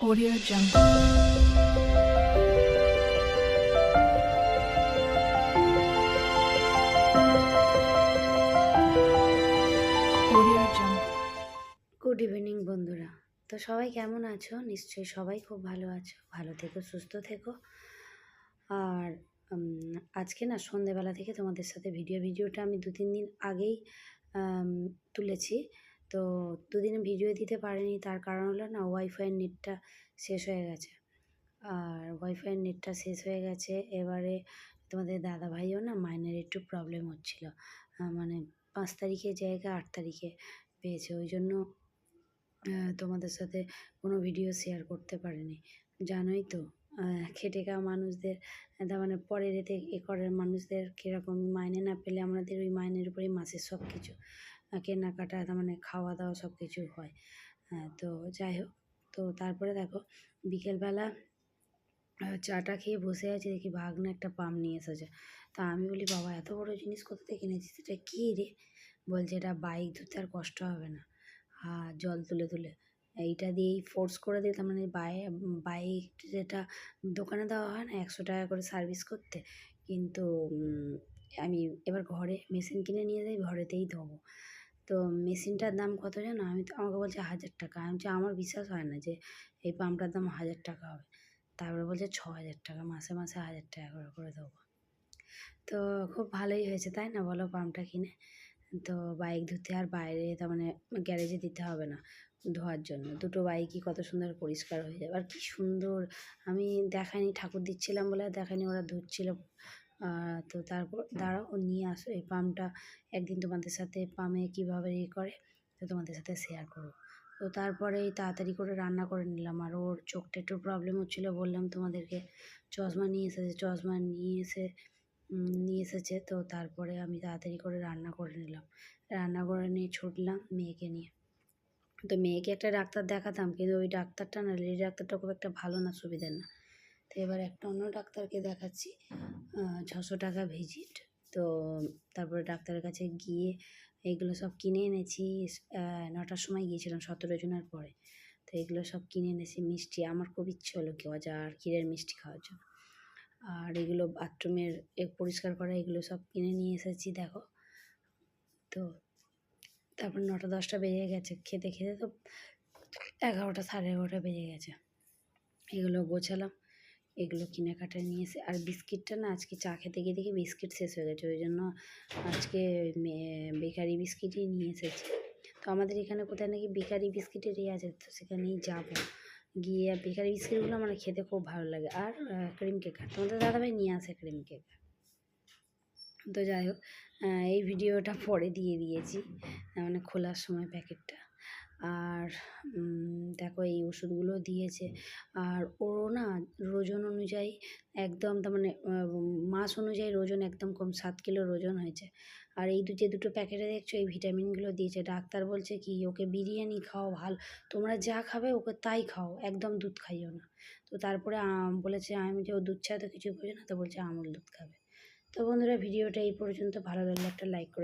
Audio Jungle. Audio Jungle. Good evening বন্ধুরা। তো সবাই কেমন আছো? নিশ্চয়ই সবাই খুব ভালো আছো। ভালো থেকো, সুস্থ থেকো। আর আজকে না সন্ধেবেলা থেকে তোমাদের সাথে ভিডিওটা আমি 2-3 দিন আগেই আম তুলেছি। তো দুদিনে ভিডিও দিতে পারিনি, তার কারণ হলো না ওয়াইফাইয়ের নেটটা শেষ হয়ে গেছে। আর ওয়াইফাইয়ের নেটটা শেষ হয়ে গেছে। এবারে তোমাদের দাদাভাইও না মাইনের একটু প্রবলেম হচ্ছিল। মানে 5 তারিখের জায়গায় 8 তারিখে পেয়েছে। ওই জন্য তোমাদের সাথে কোনো ভিডিও শেয়ার করতে পারিনি। জানোই তো খেটে খাওয়া মানুষদের তার মানে পরের এতে করার মানুষদের কীরকম মাইনে না পেলে আমাদের ওই মাইনের উপরেই মাসের সব কিছু কেনাকাটা তার মানে খাওয়া দাওয়া সব কিছু হয়। তো যাই হোক, তো তারপরে দেখো বিকেলবেলা চাটা খেয়ে বসে আছি, দেখি ভাগ্নে একটা পাম নিয়ে এসেছে। তা আমি বলি, বাবা এত বড় জিনিস কোথা থেকে এনেছিস, এটা কী রে? বলছে এটা বাইক ধুতে আর কষ্ট হবে না, জল তুলে তুলে এইটা দিয়েই ফোর্স করে দিই। তার মানে বাইক যেটা দোকানে দেওয়া হয় না 100 টাকা করে সার্ভিস করতে, কিন্তু আমি এবার ঘরে মেশিন কিনে নিয়ে যাই, ঘরেতেই ধোবো। তো মেশিনটার দাম কত জানো? আমাকে বলছে 1000 টাকা। আমি বলছি আমার বিশ্বাস হয় না যে এই পাম্পটার দাম 1000 টাকা হবে। তারপরে বলছে 6000 টাকা, মাসে মাসে 1000 টাকা করে দেবো। তো খুব ভালোই হয়েছে তাই না বলো পাম্পটা কিনে? তো বাইক ধুতে আর বাইরে তার মানে গ্যারেজে দিতে হবে না ধোয়ার জন্য। দুটো বাইকই কত সুন্দর পরিষ্কার হয়ে যাবে। আর কি সুন্দর, আমি দেখাইনি, ঠাকুর দিচ্ছিলাম বলে আর দেখাইনি, ওরা ধুচ্ছিল। তো তারপর দাঁড়াও, ও নিয়ে আসো এই পাম্পটা, একদিন তোমাদের সাথে পামে কীভাবে করে তো তোমাদের সাথে শেয়ার করবো। তো তারপরে তাড়াতাড়ি করে রান্না করে নিলাম। আর ওর চোখটা একটু প্রবলেম হচ্ছিলো, বললাম তোমাদেরকে। চশমা নিয়ে এসেছে। তো তারপরে আমি তাড়াতাড়ি করে রান্না করে নিলাম। রান্না করে নিয়ে ছুটলাম মেয়েকে নিয়ে। তো মেয়েকে একটা ডাক্তার দেখাতাম, কিন্তু ওই ডাক্তারটা না, লেডি ডাক্তারটা খুব একটা ভালো না, সুবিধার না। তো এবার একটা অন্য ডাক্তারকে দেখাচ্ছি, 600 টাকা ভিজিট। তো তারপরে ডাক্তারের কাছে গিয়ে এইগুলো সব কিনে এনেছি। 9টার সময় গিয়েছিলাম, 17 জনের পরে। তো এগুলো সব কিনে এনেছি। মিষ্টি আমার খুব ইচ্ছে হলো গজা আর ক্ষীরের মিষ্টি খাওয়ার জন্য। আর এগুলো বাথরুমের পরিষ্কার করা, এগুলো সব কিনে নিয়ে এসেছি দেখো। তো তারপর 9টা-10টা বেজে গেছে, খেতে খেতে তো 11টা, 11:30 বেজে গেছে। এগুলো গোছালাম, এগুলো কেনাকাটা নিয়ে এসে। আর বিস্কিটটা না আজকে চা খেতে গিয়ে দেখি বিস্কিট শেষ হয়ে গেছে, ওই জন্য আজকে বেকারি বিস্কিটই নিয়ে এসেছি। তো আমাদের এখানে কোথায় নাকি বেকারি বিস্কিটের আছে, তো সেখানেই যাবো। গিয়ে বেকারি বিস্কিটগুলো আমার খেতে খুব ভালো লাগে। আর ক্রিম কেক, তোমাদের দাদাভাই নিয়ে আসে ক্রিম কেক। তো যাই হোক, এই ভিডিওটা পরে দিয়ে দিয়েছি, মানে খোলার সময় প্যাকেটটা। আর দেখো এই ওষুধগুলো দিয়েছে। আর ওরও না ওজন অনুযায়ী একদম তার মানে মাস অনুযায়ী ওজন একদম কম, 7 কিলো ওজন হয়েছে। আর এই যে দুটো প্যাকেটে দেখছো, এই ভিটামিনগুলো দিয়েছে। ডাক্তার বলছে কি, ওকে বিরিয়ানি খাও, ভালো, তোমরা যা খাবে ওকে তাই খাও, একদম দুধ খাইও না। তো তারপরে বলেছে, আমি যে ও দুধ ছাড়া তো কিছু বোঝে না, তো বলছে আমুল দুধ খাবে। তো বন্ধুরা, ভিডিওটা এই পর্যন্ত। ভালো লাগলে একটা লাইক করে